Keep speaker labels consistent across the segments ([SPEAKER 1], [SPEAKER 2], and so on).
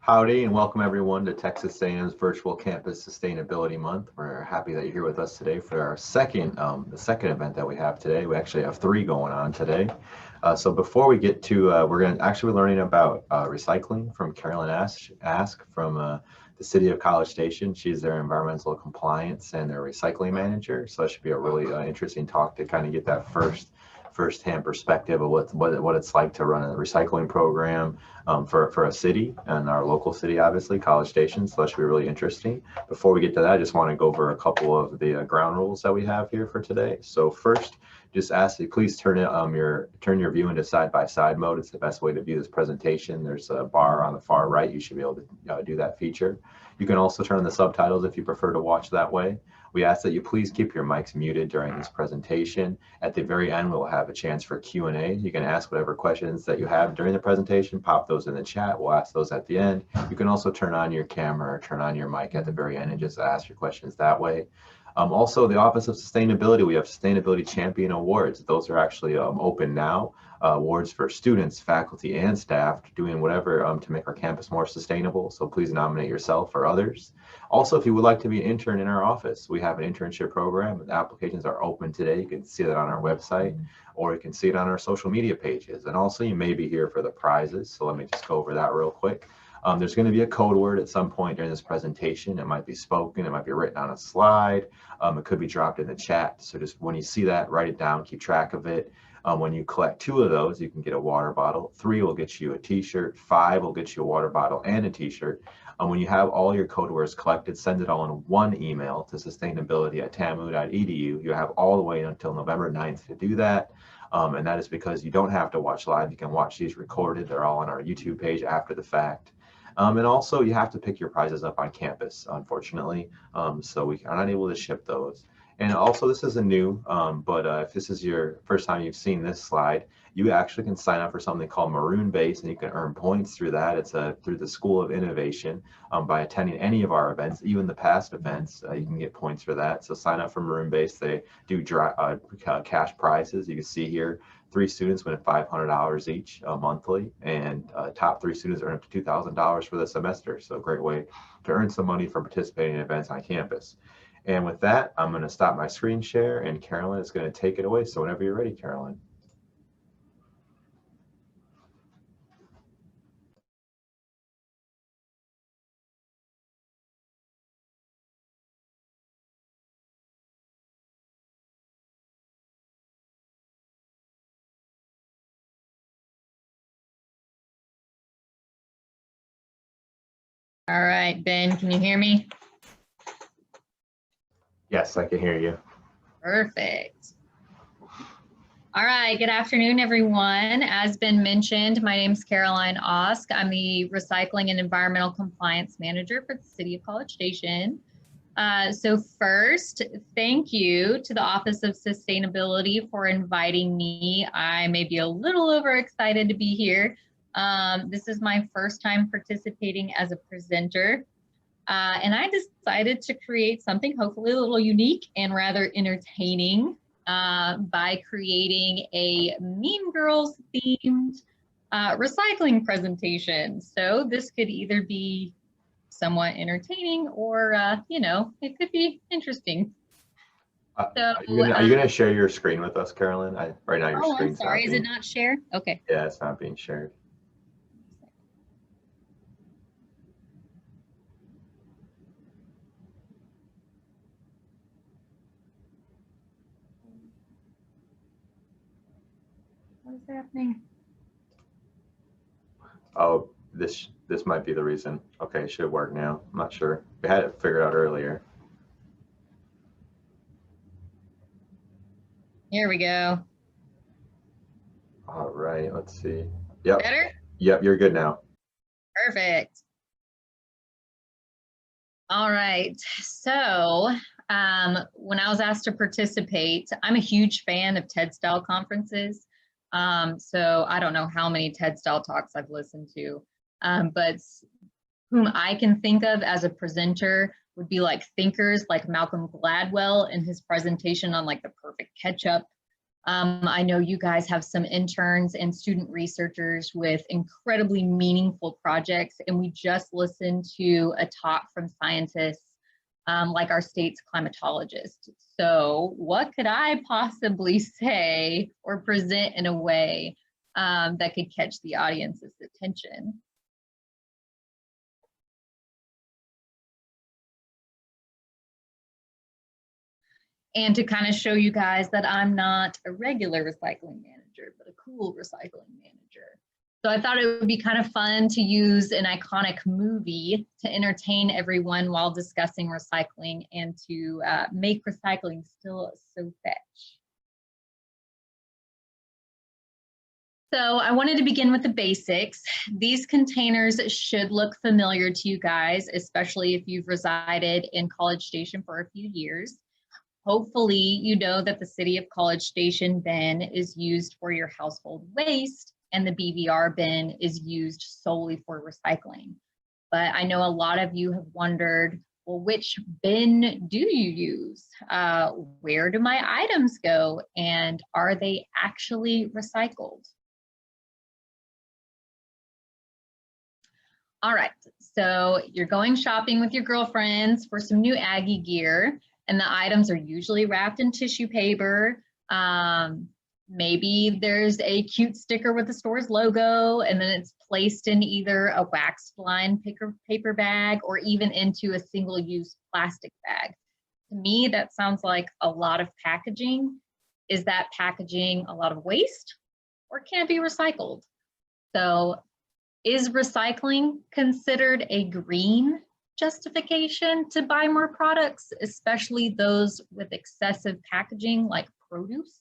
[SPEAKER 1] Howdy and welcome everyone to Texas A&M's Virtual Campus Sustainability Month. We're happy that you're here with us today for our the second event that we have today. We actually have three going on today. So before we get to, we're going to actually be learning about recycling from Carolyn Ask from the City of College Station. She's their environmental compliance and their recycling manager. So that should be a really interesting talk to kind of get that first-hand perspective of what it's like to run a recycling program for a city, and our local city, obviously, College Station. So that should be really interesting. Before we get to that, I just want to go over a couple of the ground rules that we have here for today. So first, just ask you please turn your view into side-by-side mode. It's the best way to view this presentation. There's a bar on the far right. You should be able to do that feature. You can also turn on the subtitles if you prefer to watch that way. We ask that you please keep your mics muted during this presentation. At the very end, we'll have a chance for Q&A. You can ask whatever questions that you have during the presentation, pop those in the chat. We'll ask those at the end. You can also turn on your camera or turn on your mic at the very end and just ask your questions that way. Also, the Office of Sustainability, we have Sustainability Champion Awards. Those are actually open now. Awards for students, faculty, and staff doing whatever to make our campus more sustainable. So please nominate yourself or others. Also, if you would like to be an intern in our office, we have an internship program. The applications are open today. You can see that on our website, or you can see it on our social media pages. And also, you may be here for the prizes. So let me just go over that real quick. There's going to be a code word at some point during this presentation. It might be spoken, it might be written on a slide, it could be dropped in the chat. So just when you see that, write it down, keep track of it. When you collect 2 of those, you can get a water bottle. 3 will get you a t-shirt. 5 will get you a water bottle and a t-shirt. When you have all your code words collected, send it all in one email to sustainability@tamu.edu. You have all the way until November 9th to do that. And that is because you don't have to watch live. You can watch these recorded. They're all on our YouTube page after the fact. And also, you have to pick your prizes up on campus, unfortunately. So we are not able to ship those. And also, this is a new, but if this is your first time you've seen this slide, you actually can sign up for something called maroonbase, and you can earn points through that. It's through the School of Innovation by attending any of our events, even the past events. You can get points for that. So sign up for maroonbase. They do cash prizes. You can see here, 3 students win $500 each monthly, and top 3 students earn up to $2,000 for the semester. So a great way to earn some money for participating in events on campus. And with that, I'm going to stop my screen share, and Carolyn is going to take it away. So whenever you're ready, Carolyn.
[SPEAKER 2] All right, Ben, can you hear me?
[SPEAKER 1] Yes, I can hear you.
[SPEAKER 2] Perfect. All right, good afternoon, everyone. As Ben mentioned, my name is Caroline Osk. I'm the Recycling and Environmental Compliance Manager for the City of College Station. So first, thank you to the Office of Sustainability for inviting me. I may be a little overexcited to be here. This is my first time participating as a presenter. And I decided to create something hopefully a little unique and rather entertaining by creating a Mean Girls themed recycling presentation. So this could either be somewhat entertaining or, you know, it could be interesting.
[SPEAKER 1] Are you going to share your screen with us, Carolyn? Right now your screen's
[SPEAKER 2] I'm sorry, is it not shared? Okay.
[SPEAKER 1] Yeah, it's not being shared.
[SPEAKER 2] What is happening?
[SPEAKER 1] Oh, this might be the reason. Okay, it should work now. I'm not sure. We had it figured out earlier.
[SPEAKER 2] Here we go.
[SPEAKER 1] All right, let's see. Yep.
[SPEAKER 2] Better?
[SPEAKER 1] Yep, you're good now.
[SPEAKER 2] Perfect. All right, so when I was asked to participate, I'm a huge fan of TED-style conferences. So I don't know how many TED-style talks I've listened to, but whom I can think of as a presenter would be like thinkers like Malcolm Gladwell in his presentation on like the perfect ketchup. I know you guys have some interns and student researchers with incredibly meaningful projects, and we just listened to a talk from scientists like our state's climatologist. So what could I possibly say or present in a way that could catch the audience's attention? And to kind of show you guys that I'm not a regular recycling manager, but a cool recycling manager. So I thought it would be kind of fun to use an iconic movie to entertain everyone while discussing recycling and to make recycling still so fetch. So I wanted to begin with the basics. These containers should look familiar to you guys, especially if you've resided in College Station for a few years. Hopefully, you know that the City of College Station bin is used for your household waste and the BVR bin is used solely for recycling. But I know a lot of you have wondered, well, which bin do you use? Where do my items go? And are they actually recycled? All right, so you're going shopping with your girlfriends for some new Aggie gear, and the items are usually wrapped in tissue paper. Maybe there's a cute sticker with the store's logo, and then it's placed in either a waxed-lined paper bag or even into a single-use plastic bag. To me, that sounds like a lot of packaging. Is that packaging a lot of waste, or can it be recycled? So, is recycling considered a green justification to buy more products, especially those with excessive packaging like produce?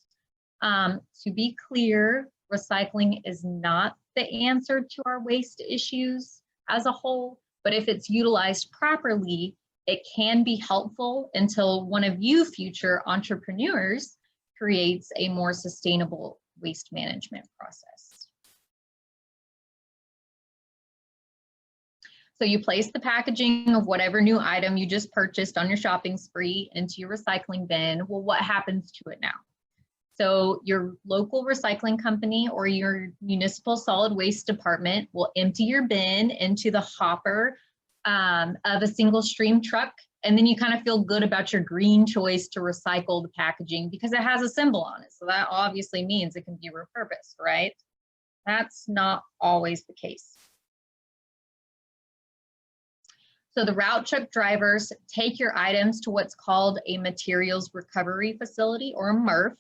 [SPEAKER 2] To be clear, recycling is not the answer to our waste issues as a whole, but if it's utilized properly, it can be helpful until one of you future entrepreneurs creates a more sustainable waste management process. So you place the packaging of whatever new item you just purchased on your shopping spree into your recycling bin. Well, what happens to it now? So your local recycling company or your municipal solid waste department will empty your bin into the hopper of a single stream truck. And then you kind of feel good about your green choice to recycle the packaging because it has a symbol on it. So that obviously means it can be repurposed, right? That's not always the case. So the route truck drivers take your items to what's called a materials recovery facility or a MRF.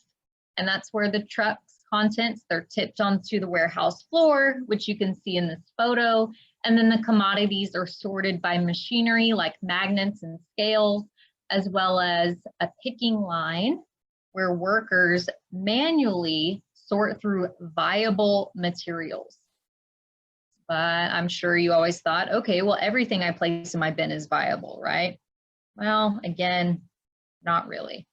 [SPEAKER 2] And that's where the truck's contents, they're tipped onto the warehouse floor, which you can see in this photo. And then the commodities are sorted by machinery like magnets and scales, as well as a picking line where workers manually sort through viable materials. But I'm sure you always thought, okay, well, everything I place in my bin is viable, right? Well, again, not really.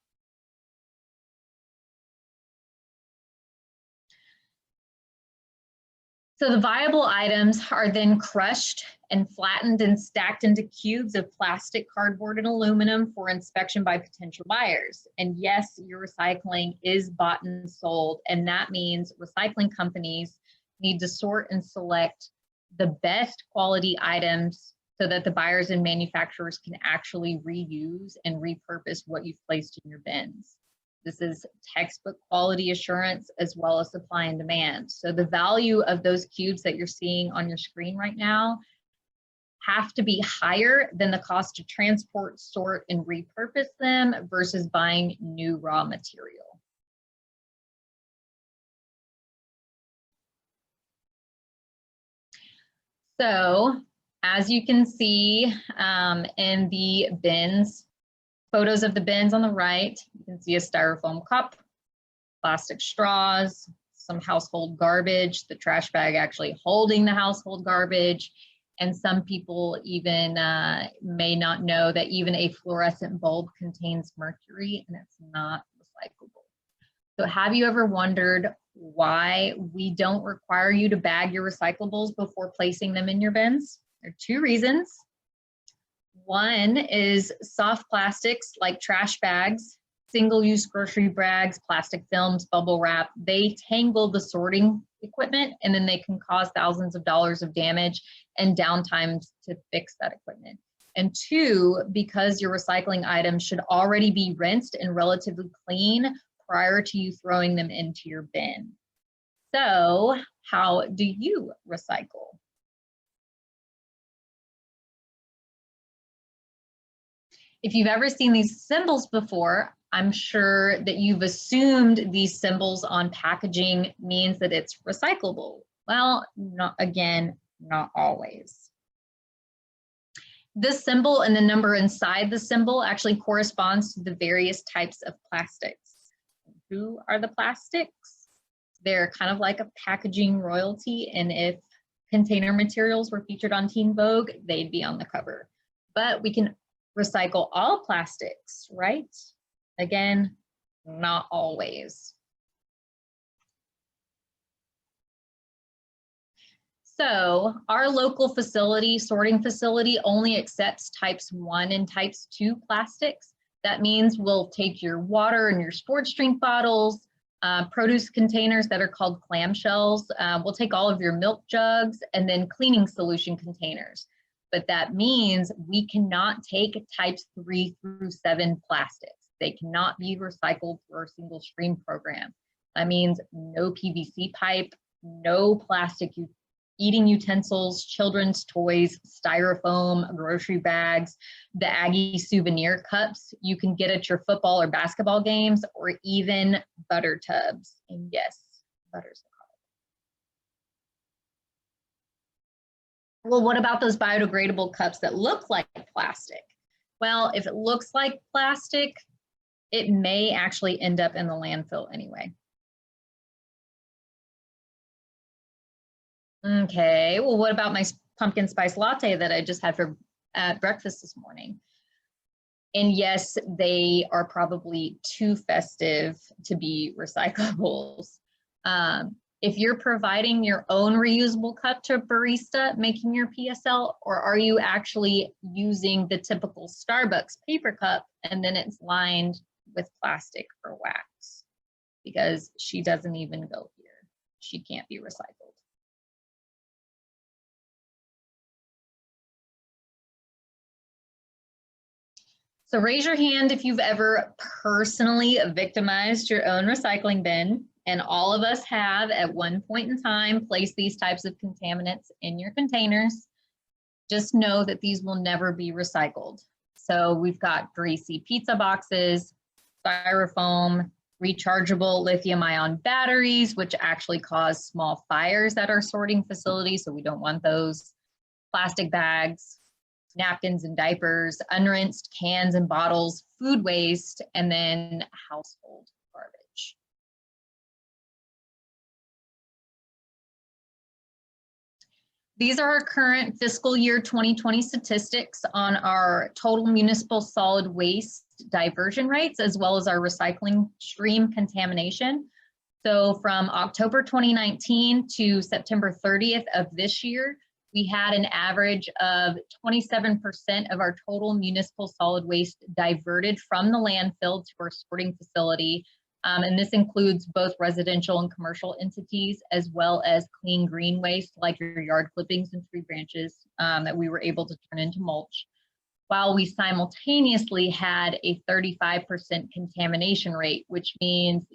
[SPEAKER 2] So the viable items are then crushed and flattened and stacked into cubes of plastic, cardboard, and aluminum for inspection by potential buyers. And yes, your recycling is bought and sold, and that means recycling companies need to sort and select the best quality items so that the buyers and manufacturers can actually reuse and repurpose what you've placed in your bins. This is textbook quality assurance as well as supply and demand. So the value of those cubes that you're seeing on your screen right now have to be higher than the cost to transport, sort, and repurpose them versus buying new raw material. So as you can see in the bins, photos of the bins on the right, you can see a styrofoam cup, plastic straws, some household garbage, the trash bag actually holding the household garbage, and some people even may not know that even a fluorescent bulb contains mercury and it's not recyclable. So have you ever wondered why we don't require you to bag your recyclables before placing them in your bins? There are two reasons. One is soft plastics like trash bags single-use grocery bags, plastic films, bubble wrap, they tangle the sorting equipment, and then they can cause thousands of dollars of damage and downtime to fix that equipment. And two, because your recycling items should already be rinsed and relatively clean prior to you throwing them into your bin. So how do you recycle? If you've ever seen these symbols before, I'm sure that you've assumed these symbols on packaging means that it's recyclable. Well, not always. This symbol and the number inside the symbol actually corresponds to the various types of plastics. Who are the plastics? They're kind of like a packaging royalty, and if container materials were featured on Teen Vogue, they'd be on the cover. But we can recycle all plastics, right? Again, not always. So our local facility, sorting facility, only accepts types 1 and types 2 plastics. That means we'll take your water and your sports drink bottles, produce containers that are called clamshells. We'll take all of your milk jugs, and then cleaning solution containers. But that means we cannot take types 3 through 7 plastics. They cannot be recycled through our single stream program. That means no PVC pipe, no plastic eating utensils, children's toys, styrofoam, grocery bags, the Aggie souvenir cups you can get at your football or basketball games, or even butter tubs. And yes, butter's well, what about those biodegradable cups that look like plastic? Well, if it looks like plastic, it may actually end up in the landfill anyway. Okay, well, what about my pumpkin spice latte that I just had for breakfast this morning? And yes, they are probably too festive to be recyclables. If you're providing your own reusable cup to a barista making your PSL, or are you actually using the typical Starbucks paper cup and then it's lined with plastic or wax? Because she doesn't even go here. She can't be recycled. So raise your hand if you've ever personally victimized your own recycling bin. And all of us have at one point in time placed these types of contaminants in your containers. Just know that these will never be recycled. So we've got greasy pizza boxes, styrofoam, rechargeable lithium-ion batteries, which actually cause small fires at our sorting facility, so we don't want those. Plastic bags, napkins and diapers, unrinsed cans and bottles, food waste, and then household garbage. These are our current fiscal year 2020 statistics on our total municipal solid waste diversion rates, as well as our recycling stream contamination. So from October 2019 to September 30th of this year, we had an average of 27% of our total municipal solid waste diverted from the landfill to our sorting facility. And this includes both residential and commercial entities, as well as clean green waste like your yard clippings and tree branches that we were able to turn into mulch, while we simultaneously had a 35% contamination rate, which means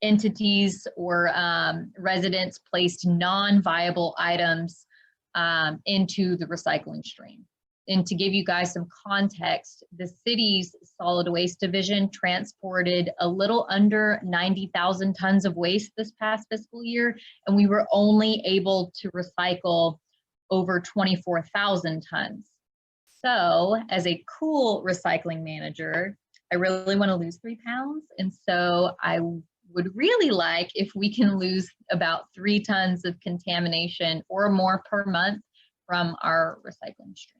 [SPEAKER 2] entities or residents placed non-viable items into the recycling stream. And to give you guys some context, the city's solid waste division transported a little under 90,000 tons of waste this past fiscal year, and we were only able to recycle over 24,000 tons. So as a cool recycling manager, I really want to lose 3 pounds. And so I would really like if we can lose about 3 tons of contamination or more per month from our recycling stream.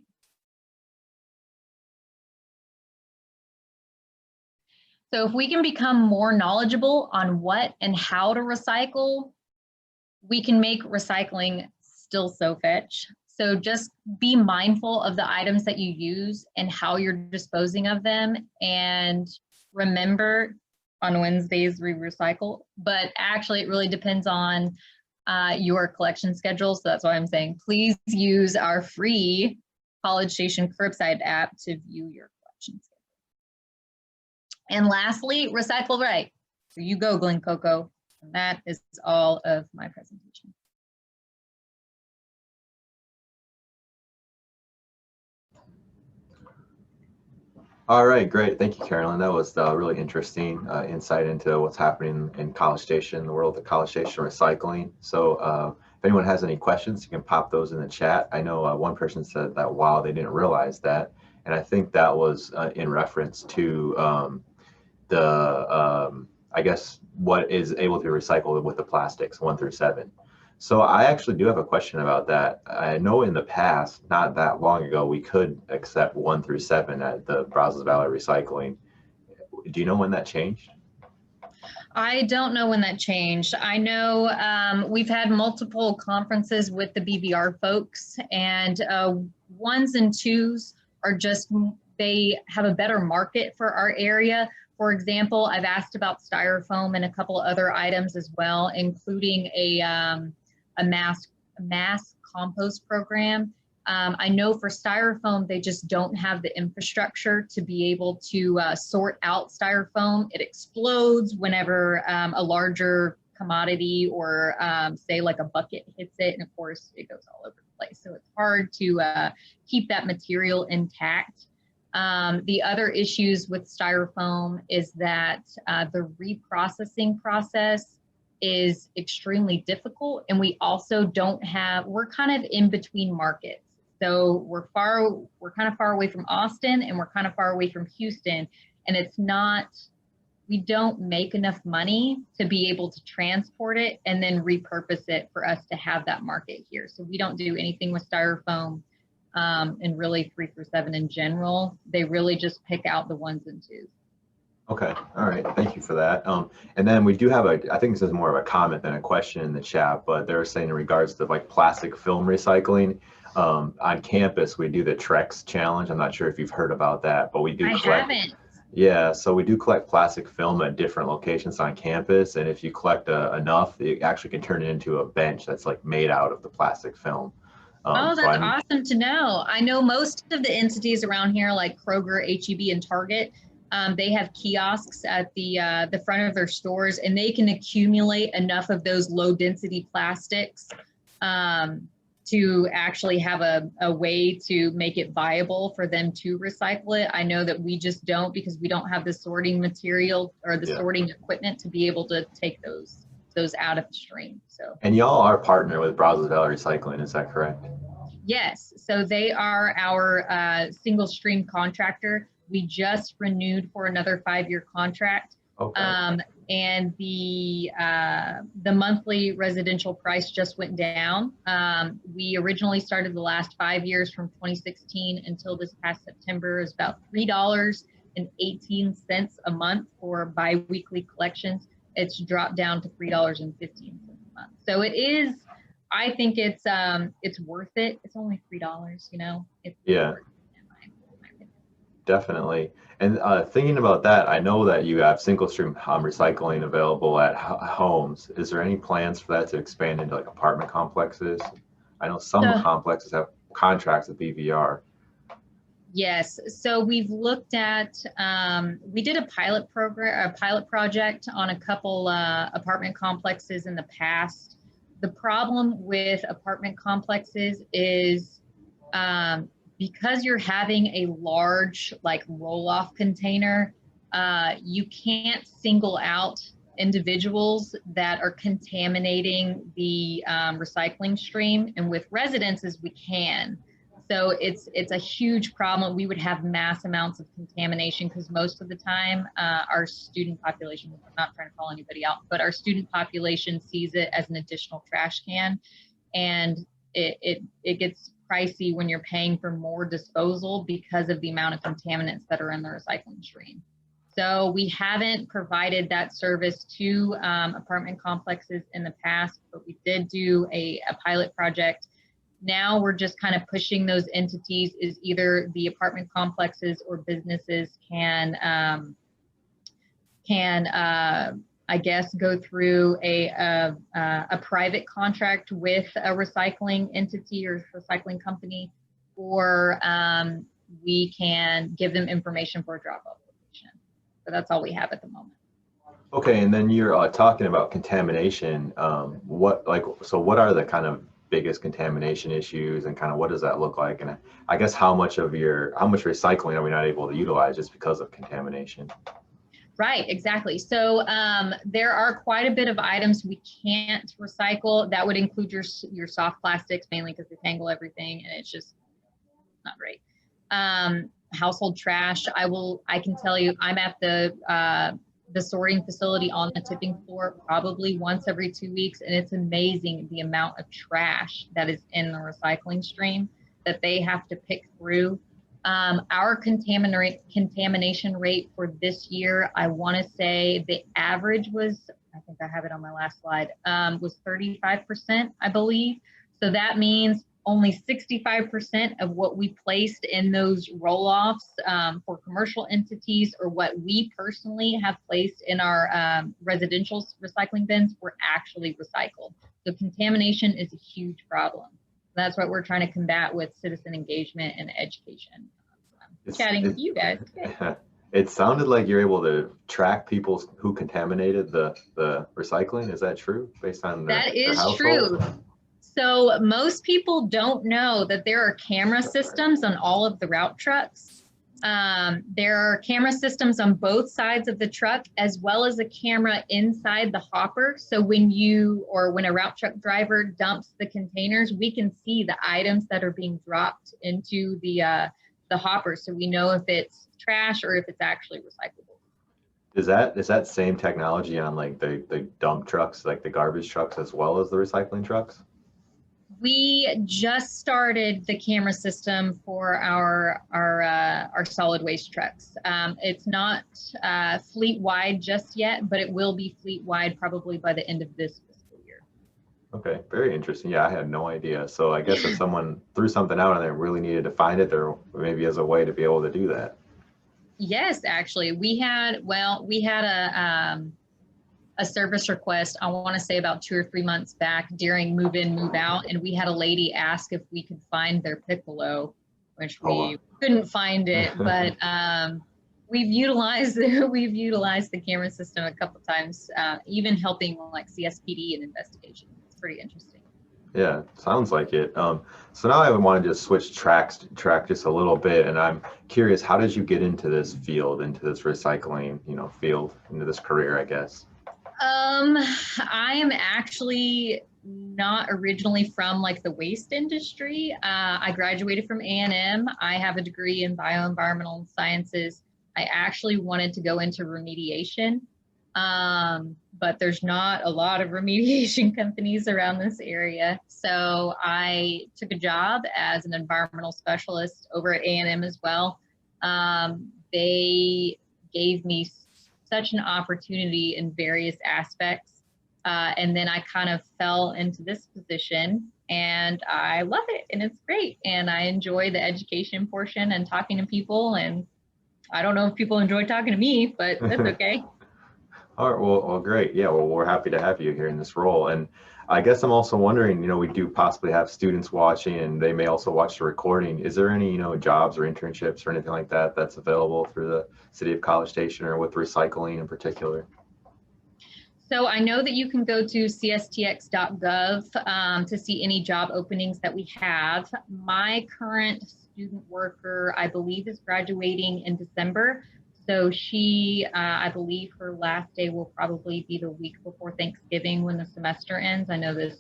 [SPEAKER 2] So if we can become more knowledgeable on what and how to recycle, we can make recycling still so fetch. So just be mindful of the items that you use and how you're disposing of them, and remember on Wednesdays we recycle, but actually it really depends on your collection schedule. So that's why I'm saying, please use our free College Station Curbside app to view your collection schedule. And lastly, recycle right. So you go, Glen Coco. And that is all of my presentation.
[SPEAKER 1] All right, great. Thank you, Carolyn. That was really interesting insight into what's happening in College Station, the world of College Station recycling. So if anyone has any questions, you can pop those in the chat. I know one person said that, wow, they didn't realize that. And I think that was in reference to I guess, what is able to be recycled with the plastics 1 through 7. So I actually do have a question about that. I know in the past, not that long ago, we could accept 1 through 7 at the Brazos Valley Recycling. Do you know when that changed?
[SPEAKER 2] I don't know when that changed. I know we've had multiple conferences with the BVR folks, and 1s and 2s are just, they have a better market for our area. For example, I've asked about styrofoam and a couple other items as well, including a mass compost program. I know for styrofoam, they just don't have the infrastructure to be able to sort out styrofoam. It explodes whenever a larger commodity or say like a bucket hits it, and of course it goes all over the place. So it's hard to keep that material intact. The other issues with styrofoam is that the reprocessing process is extremely difficult, and we also don't have, we're kind of in between markets. So we're kind of far away from Austin, and we're kind of far away from Houston, and it's not, we don't make enough money to be able to transport it and then repurpose it for us to have that market here. So we don't do anything with styrofoam. And really 3 through 7 in general, they really just pick out the 1s and 2s.
[SPEAKER 1] Okay, all right, thank you for that. And then we do have I think this is more of a comment than a question in the chat, but they're saying in regards to like plastic film recycling, on campus, we do the Trex challenge. I'm not sure if you've heard about that, but we do collect. I haven't. Yeah, so we do collect plastic film at different locations on campus, and if you collect enough, it actually can turn it into a bench that's like made out of the plastic film.
[SPEAKER 2] Oh, that's awesome to know. I know most of the entities around here, like Kroger, HEB, and Target, they have kiosks at the front of their stores, and they can accumulate enough of those low density plastics to actually have a way to make it viable for them to recycle it. I know that we just don't, because we don't have the sorting material or the sorting equipment to be able to take those out of the stream. So.
[SPEAKER 1] And y'all are partner with Brazos Valley Recycling, is that correct?
[SPEAKER 2] Yes, so they are our single stream contractor. We just renewed for another 5-year contract. Okay. And the monthly residential price just went down. We originally started the last 5 years from 2016 until this past September is about $3.18 a month for biweekly collections. It's dropped down to $3.15 a month. So it is, I think it's worth it. It's only $3, you know. It's worth it in my opinion.
[SPEAKER 1] Definitely. And thinking about that, I know that you have single stream recycling available at homes. Is there any plans for that to expand into like apartment complexes? I know some complexes have contracts with BVR.
[SPEAKER 2] Yes, so we've looked at, we did a pilot project on a couple apartment complexes in the past. The problem with apartment complexes is because you're having a large like roll-off container, you can't single out individuals that are contaminating the recycling stream. And with residences, we can. So it's a huge problem. We would have mass amounts of contamination because most of the time our student population, I'm not trying to call anybody out, but our student population sees it as an additional trash can. And it gets pricey when you're paying for more disposal because of the amount of contaminants that are in the recycling stream. So we haven't provided that service to apartment complexes in the past, but we did do a pilot project. Now we're just kind of pushing those entities is either the apartment complexes or businesses can can, I guess, go through a private contract with a recycling entity or recycling company, or we can give them information for a drop-off location. So that's all we have at the moment.
[SPEAKER 1] Okay, and then you're talking about contamination. What are the kind of biggest contamination issues, and kind of what does that look like? And I guess how much recycling are we not able to utilize just because of contamination?
[SPEAKER 2] Right, exactly. So there are quite a bit of items we can't recycle. That would include your soft plastics, mainly because they tangle everything, and it's just not great. Household trash. I can tell you, I'm at the sorting facility on the tipping floor probably once every 2 weeks, and it's amazing the amount of trash that is in the recycling stream that they have to pick through. Our contamination rate for this year, I want to say the average was, I think I have it on my last slide, was 35%, I believe. So that means only 65% of what we placed in those roll-offs for commercial entities, or what we personally have placed in our residential recycling bins, were actually recycled. So contamination is a huge problem. That's what we're trying to combat with citizen engagement and education. Chatting with you guys today.
[SPEAKER 1] It sounded like you're able to track people who contaminated the recycling. Is that true, based on
[SPEAKER 2] that is
[SPEAKER 1] their
[SPEAKER 2] true? So most people don't know that there are camera systems on all of the route trucks. There are camera systems on both sides of the truck, as well as a camera inside the hopper. So when a route truck driver dumps the containers, we can see the items that are being dropped into the hopper, so we know if it's trash or if it's actually recyclable.
[SPEAKER 1] Is that same technology on like the dump trucks, like the garbage trucks, as well as the recycling trucks?
[SPEAKER 2] We just started the camera system for our solid waste trucks. It's not fleet-wide just yet, but it will be fleet-wide probably by the end of this fiscal year.
[SPEAKER 1] Okay, very interesting. Yeah, I had no idea. So I guess if someone threw something out and they really needed to find it, there maybe is a way to be able to do that.
[SPEAKER 2] Yes, actually, we had a service request, I want to say about 2 or 3 months back during move in, move out, and we had a lady ask if we could find their piccolo, which we couldn't find it, but we've utilized the camera system a couple of times, even helping like CSPD in investigation. It's pretty interesting.
[SPEAKER 1] Yeah, sounds like it. So now I want to just switch track just a little bit, and I'm curious, how did you get into this field, into this recycling, field, into this career, I guess?
[SPEAKER 2] I am actually not originally from like the waste industry. I graduated from A&M. I have a degree in bioenvironmental sciences. I actually wanted to go into remediation, but there's not a lot of remediation companies around this area. So I took a job as an environmental specialist over at A&M as well. They gave me such an opportunity in various aspects. And then I kind of fell into this position, and I love it, and it's great. And I enjoy the education portion and talking to people. And I don't know if people enjoy talking to me, but that's okay.
[SPEAKER 1] All right, well, great. Yeah, well, we're happy to have you here in this role. And I guess I'm also wondering, we do possibly have students watching, and they may also watch the recording. Is there any, jobs or internships or anything like that that's available through the City of College Station, or with recycling in particular?
[SPEAKER 2] So I know that you can go to cstx.gov to see any job openings that we have. My current student worker, I believe, is graduating in December. So she, I believe her last day will probably be the week before Thanksgiving when the semester ends. I know this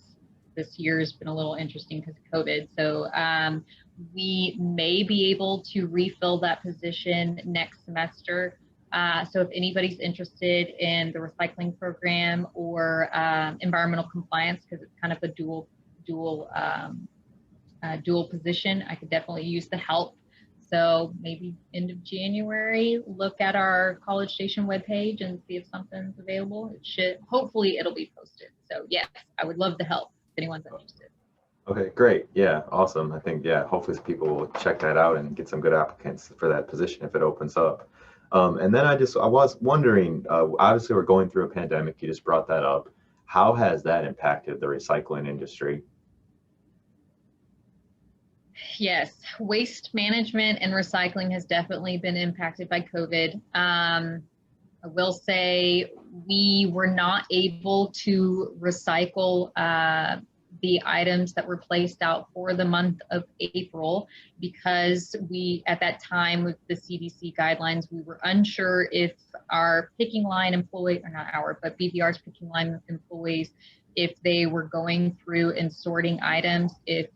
[SPEAKER 2] year has been a little interesting because of COVID. So we may be able to refill that position next semester. So if anybody's interested in the recycling program or environmental compliance, because it's kind of a dual position, I could definitely use the help. So maybe end of January, look at our College Station webpage and see if something's available. Hopefully it'll be posted. So yes, I would love the help if anyone's interested.
[SPEAKER 1] Okay, great. Yeah, awesome. I think, hopefully people will check that out and get some good applicants for that position if it opens up. And then I was wondering, obviously we're going through a pandemic, you just brought that up. How has that impacted the recycling industry?
[SPEAKER 2] Yes, waste management and recycling has definitely been impacted by COVID. I will say we were not able to recycle the items that were placed out for the month of April because we, at that time with the CDC guidelines, we were unsure if our picking line employee, or not our, but BVR's picking line employees, if they were going through and sorting items, if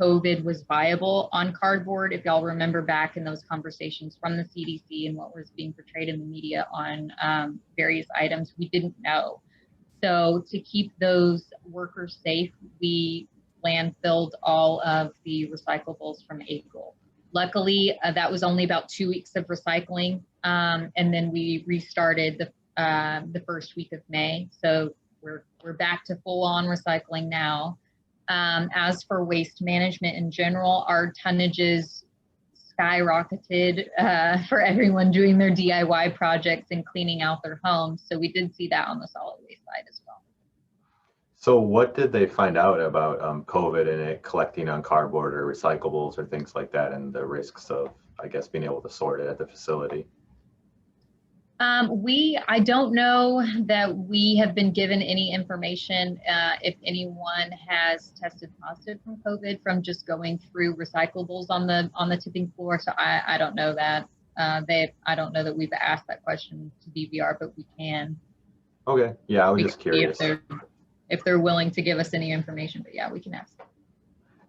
[SPEAKER 2] COVID was viable on cardboard. If y'all remember back in those conversations from the CDC and what was being portrayed in the media on various items, we didn't know. So to keep those workers safe, we landfilled all of the recyclables from April. Luckily, that was only about 2 weeks of recycling, and then we restarted the first week of May. So we're back to full-on recycling now. As for waste management in general, our tonnages skyrocketed for everyone doing their DIY projects and cleaning out their homes. So we did see that on the solid waste side as well.
[SPEAKER 1] So what did they find out about COVID and it collecting on cardboard or recyclables or things like that, and the risks of, I guess, being able to sort it at the facility?
[SPEAKER 2] I don't know that we have been given any information if anyone has tested positive from COVID from just going through recyclables on the tipping floor. So I don't know that. I don't know that we've asked that question to BVR, but we can.
[SPEAKER 1] Okay, yeah, I was just curious.
[SPEAKER 2] If they're willing to give us any information, but yeah, we can ask.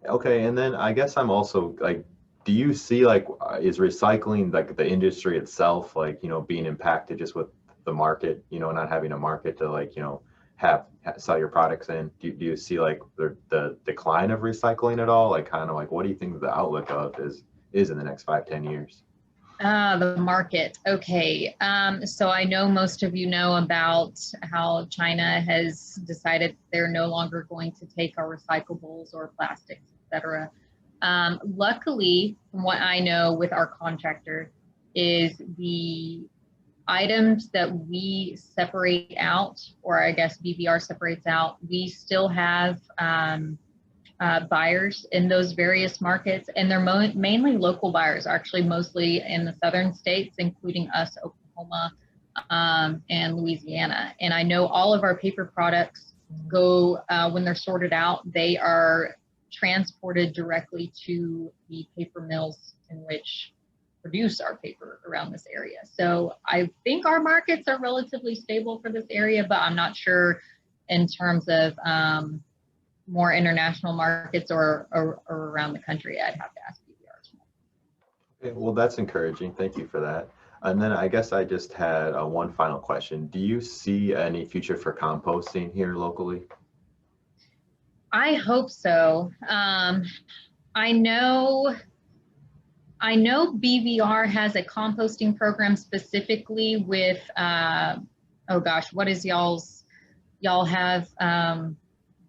[SPEAKER 1] Okay, and then I guess I'm also like, do you see like, is recycling, like the industry itself, like, being impacted just with the market, not having a market to like, sell your products in? Do you see like the decline of recycling at all? Like kind of like, what do you think the outlook of is in the next 5-10 years?
[SPEAKER 2] The market. Okay. So I know most of you know about how China has decided they're no longer going to take our recyclables or plastics, etc. Luckily, from what I know with our contractor, is the items that we separate out, or I guess BVR separates out, we still have buyers in those various markets, and they're mainly local buyers, actually mostly in the southern states, including us, Oklahoma, and Louisiana. And I know all of our paper products go, when they're sorted out, they are transported directly to the paper mills in which produce our paper around this area. So I think our markets are relatively stable for this area, but I'm not sure in terms of more international markets or around the country. I'd have to ask BVR.
[SPEAKER 1] Okay, well, that's encouraging. Thank you for that. And then I guess I just had one final question. Do you see any future for composting here locally?
[SPEAKER 2] I hope so. I know BVR has a composting program specifically with, oh gosh, what is y'all have the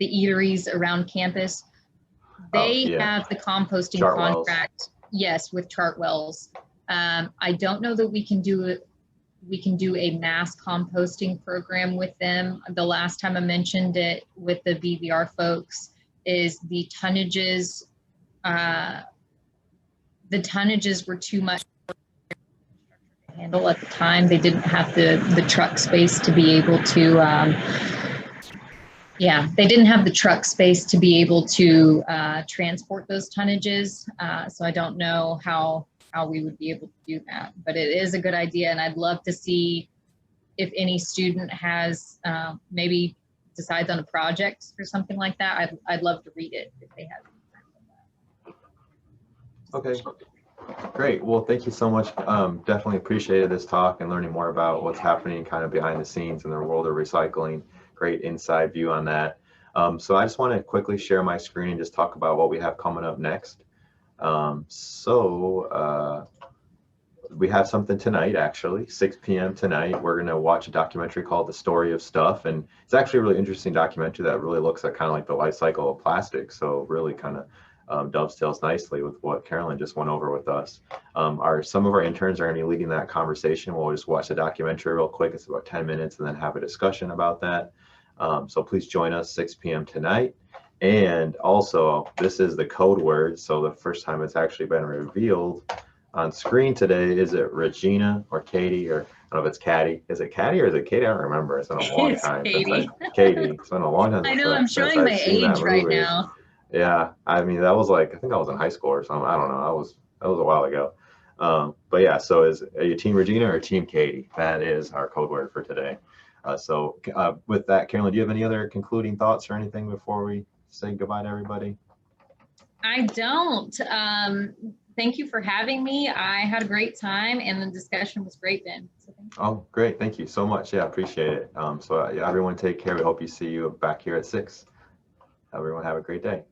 [SPEAKER 2] eateries around campus. They have the composting contract, yes, with Chartwells. I don't know that we can do a mass composting program with them. The last time I mentioned it with the BVR folks is the tonnages were too much to handle at the time. They didn't have the truck space to be able to transport those tonnages. So I don't know how we would be able to do that, but it is a good idea. And I'd love to see if any student has maybe decides on a project or something like that. I'd love to read it if they have any time for that.
[SPEAKER 1] Okay, great. Well, thank you so much. Definitely appreciated this talk and learning more about what's happening kind of behind the scenes in the world of recycling. Great inside view on that. So I just want to quickly share my screen and just talk about what we have coming up next. We have something tonight, actually, 6 p.m. tonight. We're going to watch a documentary called The Story of Stuff. And it's actually a really interesting documentary that really looks at kind of like the life cycle of plastic. So really kind of dovetails nicely with what Carolyn just went over with us. Some of our interns are going to be leading that conversation. We'll just watch the documentary real quick. It's about 10 minutes and then have a discussion about that. So please join us 6 p.m. tonight. And also, this is the code word. So the first time it's actually been revealed on screen today. Is it Regina or Katie, or I don't know if it's Caddy. Is it Caddy or is it Katie? I don't remember. It's been a long time.
[SPEAKER 2] Katie.
[SPEAKER 1] Katie. It's been a long time.
[SPEAKER 2] I know, I'm showing my age right now.
[SPEAKER 1] Yeah, I mean, that was like, I think I was in high school or something. I don't know. That was a while ago. But yeah, so are you Team Regina or Team Katie? That is our code word for today. With that, Carolyn, do you have any other concluding thoughts or anything before we say goodbye to everybody?
[SPEAKER 2] I don't. Thank you for having me. I had a great time and the discussion was great, Ben. So
[SPEAKER 1] oh, great. Thank you so much. Yeah, appreciate it. Yeah, everyone take care. We hope you see you back here at 6. Everyone have a great day.